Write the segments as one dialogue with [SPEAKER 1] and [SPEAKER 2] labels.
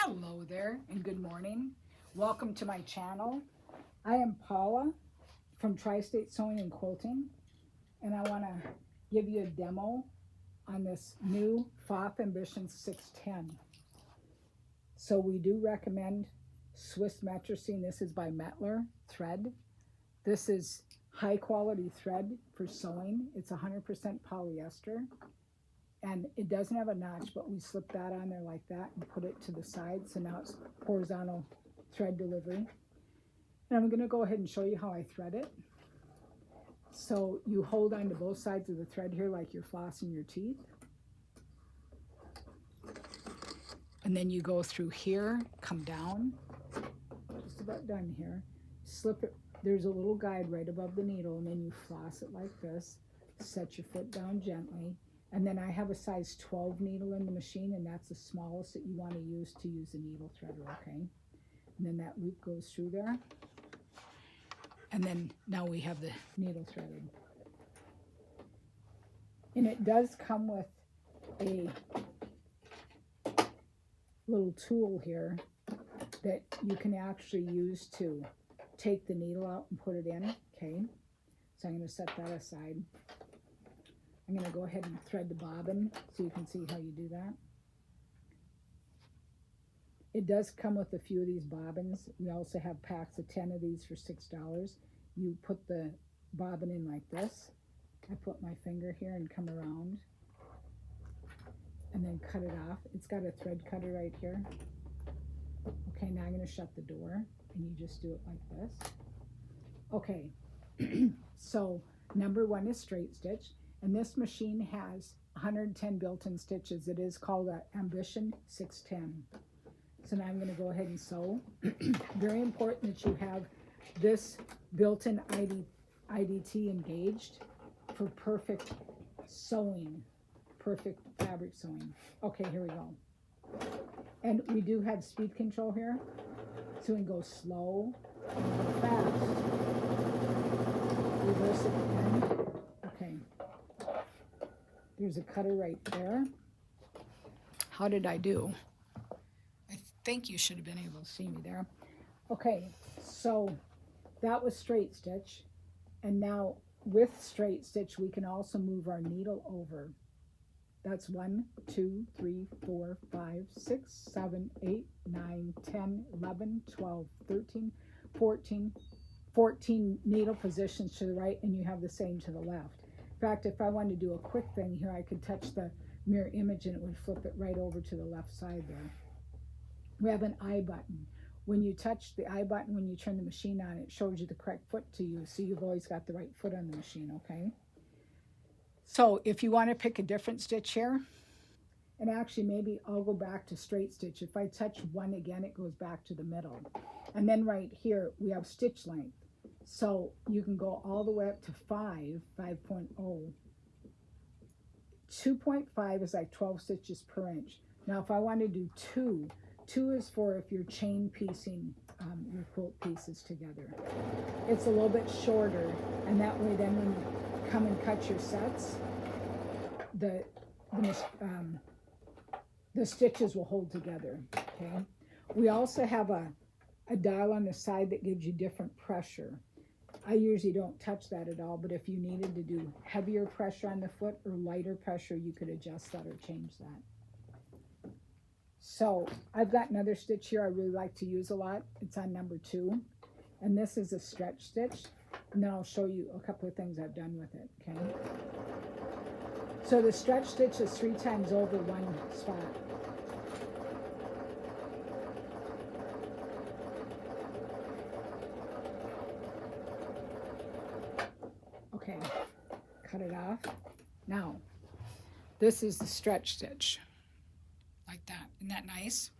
[SPEAKER 1] Hello there and good morning. Welcome to my channel. I am Paula from Tri-State Sewing and Quilting, and I want to give you a demo on this new Foth Ambition 610. So we do recommend Swiss Metricine. This is by Metler thread. This is high quality thread for sewing. It's 100% polyester. And it doesn't have a notch, but we slip that on there like that and put it to the side. So now it's horizontal thread delivery. And I'm going to go ahead and show you how I thread it. So you hold on to both sides of the thread here like you're flossing your teeth. And then you go through here, come down, just about done here. Slip it, there's a little guide right above the needle, and then you floss it like this. Set your foot down gently. And then I have a size 12 needle in the machine, and that's the smallest that you want to use the needle threader, okay? And then that loop goes through there. And then now we have the needle threaded. And it does come with a little tool here that you can actually use to take the needle out and put it in, okay? So I'm going to set that aside. I'm going to go ahead and thread the bobbin so you can see how you do that. It does come with a few of these bobbins. We also have packs of 10 of these for $6. You put the bobbin in like this. I put my finger here and come around and then cut it off. It's got a thread cutter right here. Okay, now I'm going to shut the door and you just do it like this. Okay, so number one is straight stitch. And this machine has 110 built-in stitches. It is called an Ambition 610. So now I'm going to go ahead and sew. Very important that you have this built-in IDT engaged for perfect sewing, perfect fabric sewing. Okay, here we go. And we do have speed control here, so we can go slow and go fast. Reverse it again. Okay. There's a cutter right there. How did I do? I think you should have been able to see me there. Okay, so that was straight stitch. And now with straight stitch, we can also move our needle over. That's 1, 2, 3, 4, 5, 6, 7, 8, 9, 10, 11, 12, 13, 14 needle positions to the right, and you have the same to the left. In fact, if I wanted to do a quick thing here, I could touch the mirror image and it would flip it right over to the left side there. We have an I button. When you touch the I button, when you turn the machine on, it shows you the correct foot to use, so you've always got the right foot on the machine, okay? So if you want to pick a different stitch here, and actually maybe I'll go back to straight stitch. If I touch one again, it goes back to the middle. And then right here, we have stitch length. So you can go all the way up to 5.0. 2.5 is like 12 stitches per inch. Now, if I want to do 2 is for if you're chain piecing your quilt pieces together. It's a little bit shorter, and that way then when you come and cut your sets, the stitches will hold together, okay? We also have a dial on the side that gives you different pressure. I usually don't touch that at all, but if you needed to do heavier pressure on the foot or lighter pressure, you could adjust that or change that. So I've got another stitch here I really like to use a lot. It's on number 2, and this is a stretch stitch, and then I'll show you a couple of things I've done with it, okay? So the stretch stitch is 3 times over one spot. Okay, cut it off. Now, this is the stretch stitch, like that. Isn't that nice?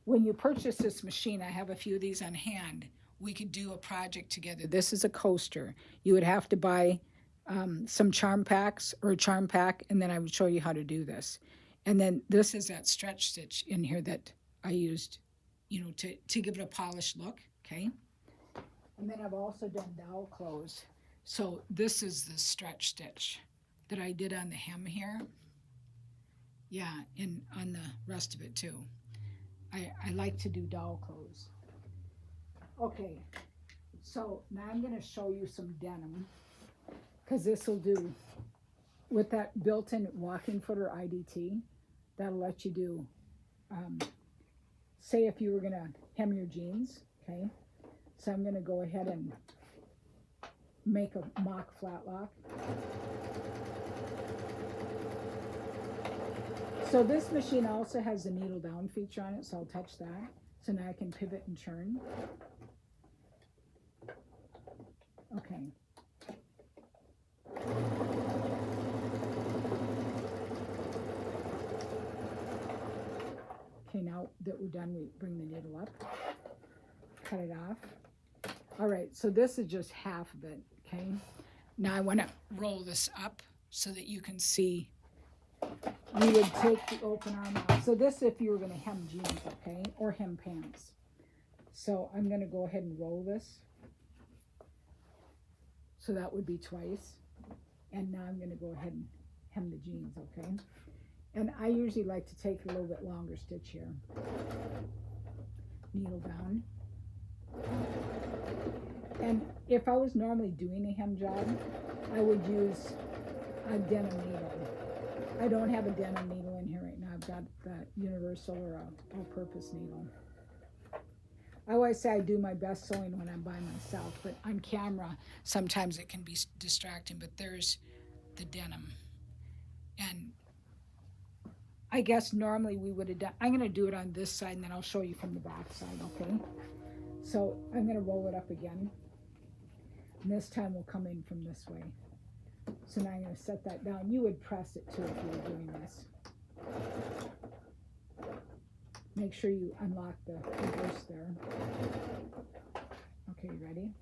[SPEAKER 1] When you purchase this machine, I have a few of these on hand. We could do a project together. This is a coaster. You would have to buy some charm packs or a charm pack, and then I would show you how to do this. And then this is that stretch stitch in here that I used, you know, to give it a polished look, okay? And then I've also done dowel close. So this is the stretch stitch that I did on the hem here. Yeah, and on the rest of it too. I like to do doll clothes. Okay, so now I'm going to show you some denim, because this will do, with that built-in walking footer IDT, that'll let you do, say if you were going to hem your jeans, okay? So I'm going to go ahead and make a mock flat lock. So this machine also has the needle down feature on it, so I'll touch that. So now I can pivot and turn. Okay. Okay, now that we're done, we bring the needle up, cut it off. All right, so this is just half of it, okay? Now I want to roll this up so that you can see. We would take the open arm off. So this if you were going to hem jeans, okay, or hem pants. So I'm going to go ahead and roll this. So that would be twice. And now I'm going to go ahead and hem the jeans, okay? And I usually like to take a little bit longer stitch here. Needle down. And if I was normally doing a hem job, I would use a denim needle. I don't have a denim needle in here right now. I've got the universal or a all-purpose needle. I always say I do my best sewing when I'm by myself, but on camera, sometimes it can be distracting, but there's the denim. And I guess normally we would have done, I'm going to do it on this side and then I'll show you from the back side, okay? So I'm going to roll it up again. And this time we'll come in from this way. So now I'm going to set that down. You would press it too if you were doing this. Make sure you unlock the reverse there. Okay, you ready?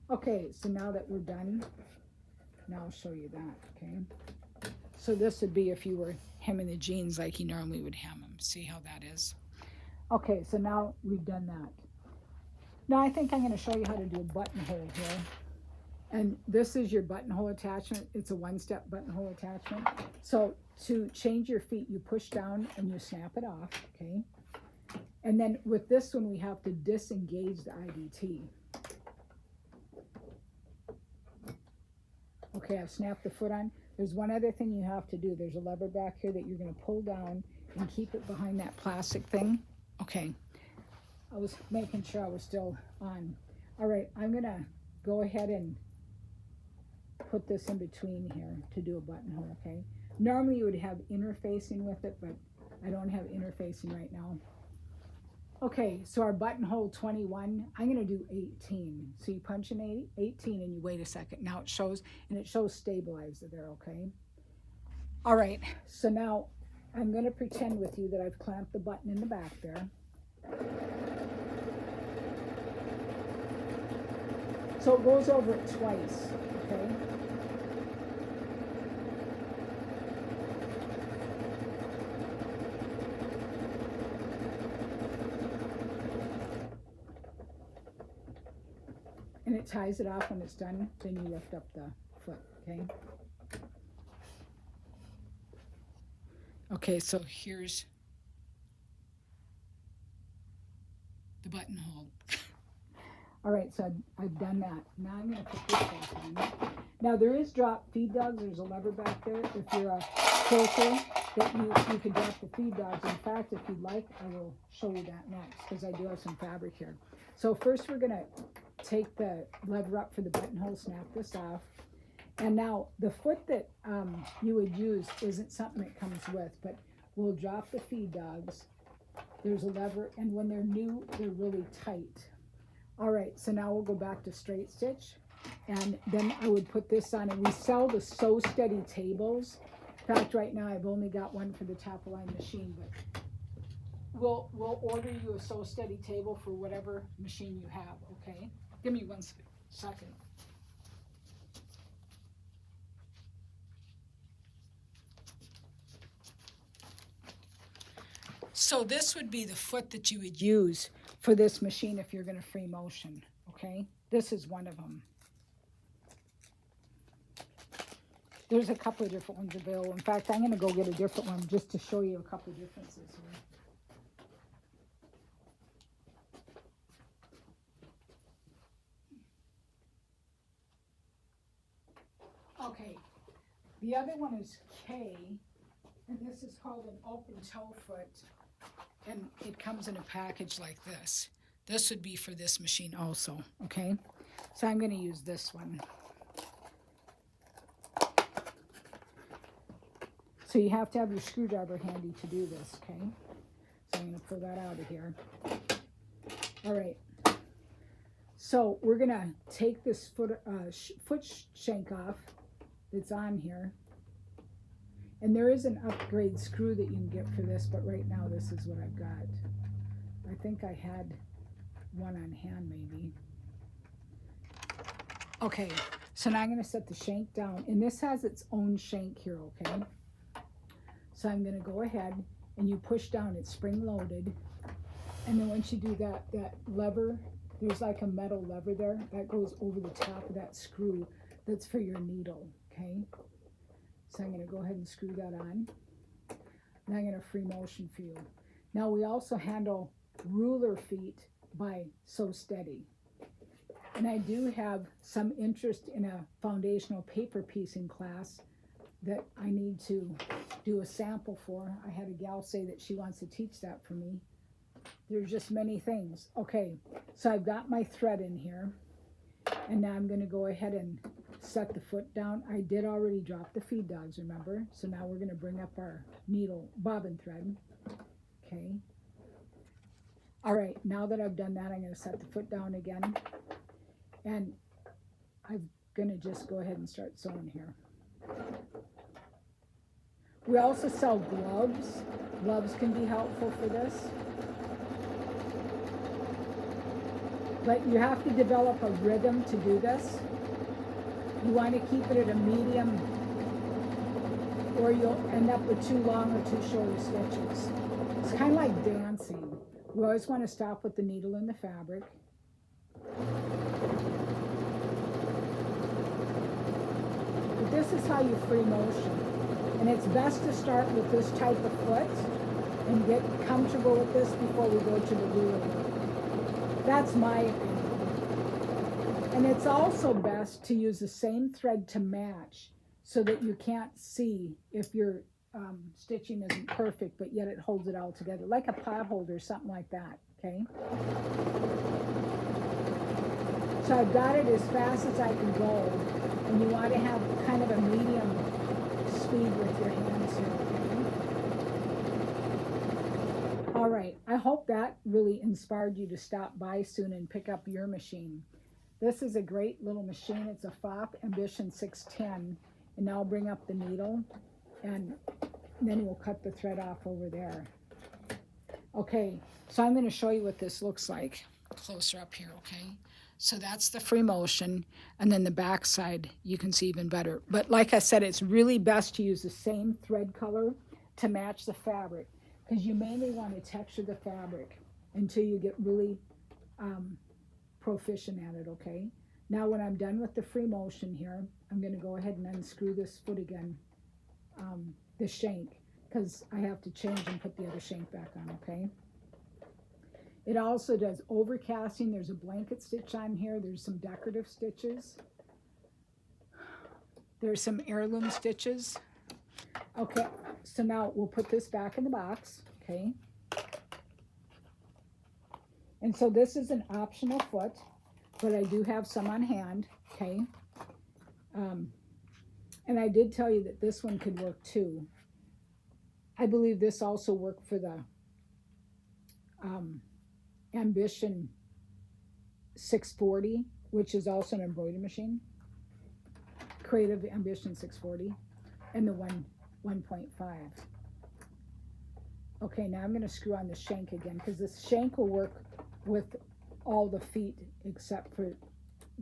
[SPEAKER 1] Okay, so now that we're done, now I'll show you that, okay? So this would be if you were hemming the jeans like you normally would hem them. See how that is? Okay, so now we've done that. Now I think I'm going to show you how to do a buttonhole here. And this is your buttonhole attachment. It's a one-step buttonhole attachment. So to change your feet, you push down and you snap it off, okay? And then with this one, we have to disengage the IDT. Okay, I've snapped the foot on. There's one other thing you have to do. There's a lever back here that you're going to pull down and keep it behind that plastic thing. Okay, I was making sure I was still on. All right, I'm going to go ahead and put this in between here to do a buttonhole, okay? Normally you would have interfacing with it, but I don't have interfacing right now. Okay, so our buttonhole 21, I'm going to do 18. So you punch in 18 and you wait a second. Now it shows, and it shows stabilizer there, okay? All right, so now I'm going to pretend with you that I've clamped the button in the back there. So it goes over it twice, okay? And it ties it off when it's done, then you lift up the foot, okay? Okay, so here's the buttonhole. All right, so I've done that. Now I'm going to put this back on. Now there is drop feed dogs. There's a lever back there. If you're a quilter, that you can drop the feed dogs. In fact, if you'd like, I will show you that next because I do have some fabric here. So first we're going to take the lever up for the buttonhole, snap this off. And now the foot that you would use isn't something that comes with, but we'll drop the feed dogs. There's a lever, and when they're new, they're really tight. All right, so now we'll go back to straight stitch, and then I would put this on, and we sell the Sew Steady tables. In fact, right now I've only got one for the top of line machine, but we'll order you a Sew Steady table for whatever machine you have, okay? Give me 1 second. So this would be the foot that you would use for this machine if you're going to free motion, okay? This is one of them. There's a couple of different ones available. In fact, I'm going to go get a different one just to show you a couple of differences here. Okay, the other one is K, and this is called an open toe foot, and it comes in a package like this. This would be for this machine also, okay? So I'm going to use this one. So you have to have your screwdriver handy to do this, okay? So I'm going to pull that out of here. All right. So we're going to take this foot shank off that's on here. And there is an upgrade screw that you can get for this, but right now this is what I've got. I think I had one on hand maybe. Okay, so now I'm going to set the shank down. And this has its own shank here, okay? So I'm going to go ahead and you push down, it's spring loaded. And then once you do that, that lever, there's like a metal lever there that goes over the top of that screw that's for your needle, okay? So I'm going to go ahead and screw that on. And I'm going to free motion for you. Now we also handle ruler feet by So Steady. And I do have some interest in a foundational paper piecing class that I need to do a sample for. I had a gal say that she wants to teach that for me. There's just many things. Okay, so I've got my thread in here. And now I'm going to go ahead and set the foot down. I did already drop the feed dogs, remember? So now we're going to bring up our needle bobbin thread. Okay. All right, now that I've done that, I'm going to set the foot down again. And I'm going to just go ahead and start sewing here. We also sell gloves. Gloves can be helpful for this. But you have to develop a rhythm to do this. You want to keep it at a medium, or you'll end up with too long or too short of stitches. It's kind of like dancing. We always want to stop with the needle in the fabric. But this is how you free motion. And it's best to start with this type of foot and get comfortable with this before we go to the ruler. That's my opinion. And it's also best to use the same thread to match so that you can't see if your stitching isn't perfect, but yet it holds it all together, like a pot holder, something like that, okay? So I've got it as fast as I can go, and you want to have kind of a medium speed with your hands here, okay? All right, I hope that really inspired you to stop by soon and pick up your machine. This is a great little machine. It's a FOP Ambition 610. And now I'll bring up the needle, and then we'll cut the thread off over there. Okay, so I'm going to show you what this looks like closer up here, okay? So that's the free motion, and then the back side you can see even better. But like I said, it's really best to use the same thread color to match the fabric, because you mainly want to texture the fabric until you get really proficient at it, okay? Now when I'm done with the free motion here, I'm going to go ahead and unscrew this foot again, the shank, because I have to change and put the other shank back on, okay? It also does overcasting. There's a blanket stitch on here. There's some decorative stitches. There's some heirloom stitches. Okay, so now we'll put this back in the box, okay? And so this is an optional foot, but I do have some on hand, okay? And I did tell you that this one could work too. I believe this also worked for the Ambition 640, which is also an embroidery machine. Creative Ambition 640, and the 1.5. Okay, now I'm going to screw on the shank again, because this shank will work with all the feet except for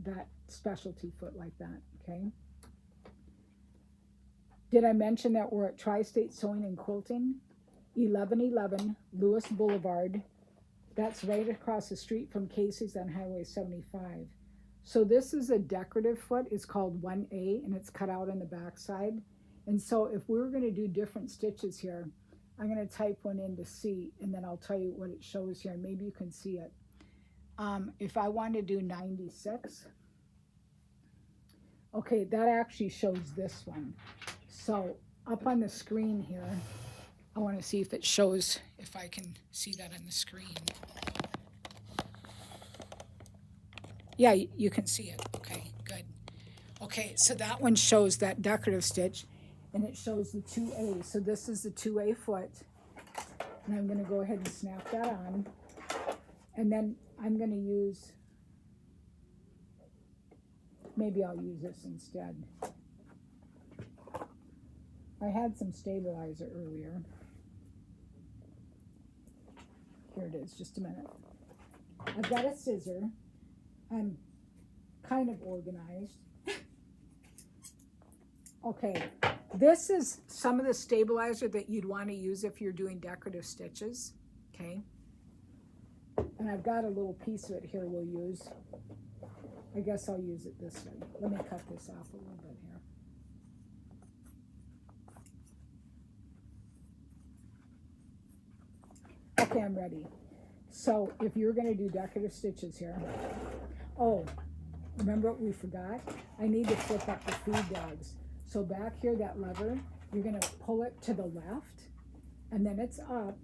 [SPEAKER 1] that specialty foot like that, okay? Did I mention that we're at Tri-State Sewing and Quilting, 1111 Lewis Boulevard, That's right across the street from Casey's on Highway 75. So this is a decorative foot. It's called 1A, and it's cut out on the back side. And so if we were going to do different stitches here, I'm going to type one in to see, and then I'll tell you what it shows here. Maybe you can see it. If I want to do 96, okay, that actually shows this one. So up on the screen here, I want to see if it shows, if I can see that on the screen. Yeah, you can see it. Okay, good. Okay, so that one shows that decorative stitch, and it shows the 2A. So this is the 2A foot, and I'm going to go ahead and snap that on. And then I'm going to use, maybe I'll use this instead. I had some stabilizer earlier. Here it is, just a minute. I've got a scissor. I'm kind of organized. Okay, this is some of the stabilizer that you'd want to use if you're doing decorative stitches, okay? And I've got a little piece of it here we'll use. I guess I'll use it this way. Let me cut this off a little bit here. Okay, I'm ready. So if you're going to do decorative stitches here, oh, remember what we forgot? I need to flip up the feed dogs. So back here, that lever, you're going to pull it to the left, and then it's up.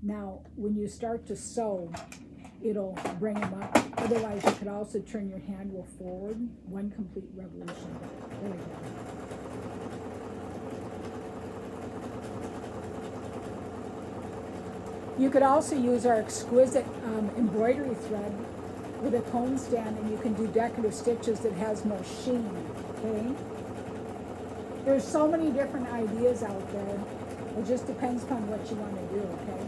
[SPEAKER 1] Now, when you start to sew, it'll bring them up. Otherwise, you could also turn your handle forward. One complete revolution. There we go. You could also use our exquisite embroidery thread with a cone stand, and you can do decorative stitches that has more sheen, okay? There's so many different ideas out there. It just depends upon what you want to do, okay?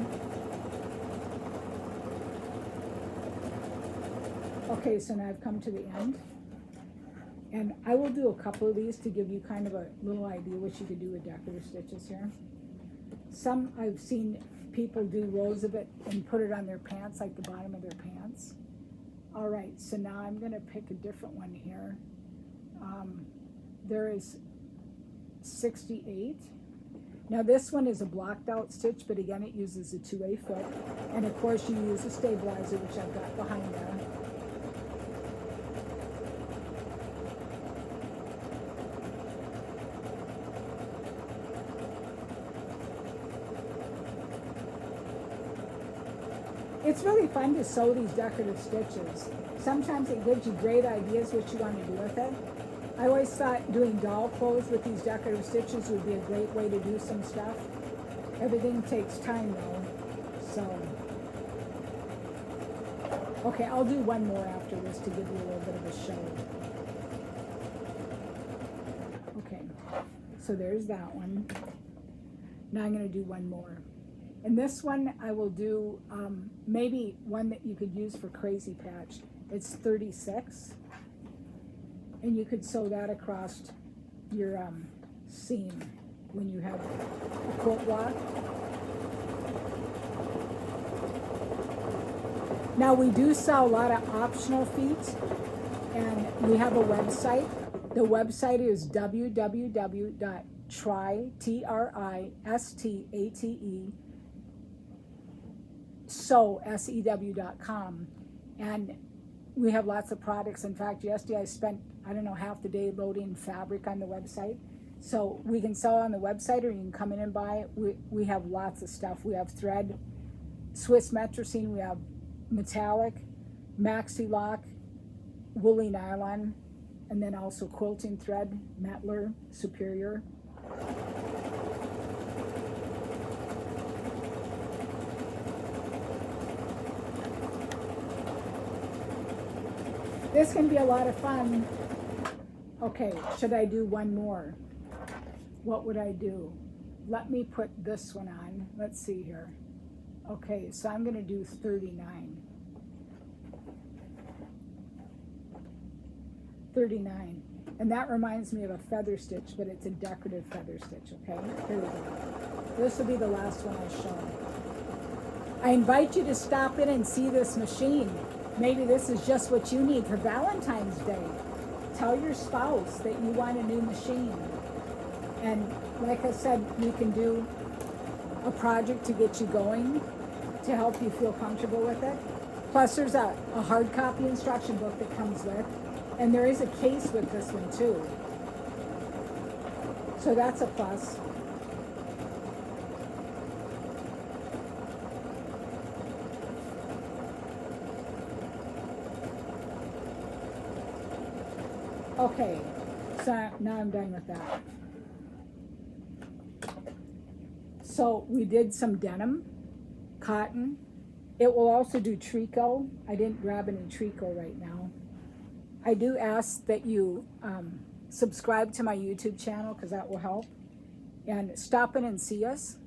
[SPEAKER 1] Okay, so now I've come to the end. And I will do a couple of these to give you kind of a little idea what you could do with decorative stitches here. Some I've seen people do rows of it and put it on their pants, like the bottom of their pants. All right, so now I'm going to pick a different one here. There is 68. Now this one is a blocked out stitch, but again it uses a 2A foot. And of course you use a stabilizer, which I've got behind there. It's really fun to sew these decorative stitches. Sometimes it gives you great ideas what you want to do with it. I always thought doing doll clothes with these decorative stitches would be a great way to do some stuff. Everything takes time though, so. Okay, I'll do one more after this to give you a little bit of a show. Okay, so there's that one. Now I'm going to do one more. And this one I will do maybe one that you could use for Crazy Patch. It's 36. And you could sew that across your seam when you have a quilt block. Now we do sell a lot of optional feet, and we have a website. The website is sew.com, and we have lots of products. In fact, yesterday I spent, I don't know, half the day loading fabric on the website. So we can sell on the website, or you can come in and buy it. We have lots of stuff. We have thread, Swiss metricine, we have metallic, maxi lock, woolly nylon, and then also quilting thread, Metler, Superior. This can be a lot of fun. Okay, should I do one more? What would I do? Let me put this one on. Let's see here. Okay, so I'm going to do 39. 39. And that reminds me of a feather stitch, but it's a decorative feather stitch, okay? Here we go. This will be the last one I show. I invite you to stop in and see this machine. Maybe this is just what you need for Valentine's Day. Tell your spouse that you want a new machine. And like I said, we can do a project to get you going, to help you feel comfortable with it. Plus there's a hard copy instruction book that comes with, and there is a case with this one too. So that's a plus. Okay, so now I'm done with that. So we did some denim, cotton. It will also do tricot. I didn't grab any tricot right now. I do ask that you subscribe to my YouTube channel because that will help. And stop in and see us.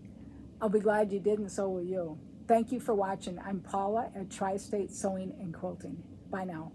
[SPEAKER 1] I'll be glad you did, and so will you. Thank you for watching. I'm Paula at Tri-State Sewing and Quilting. Bye now.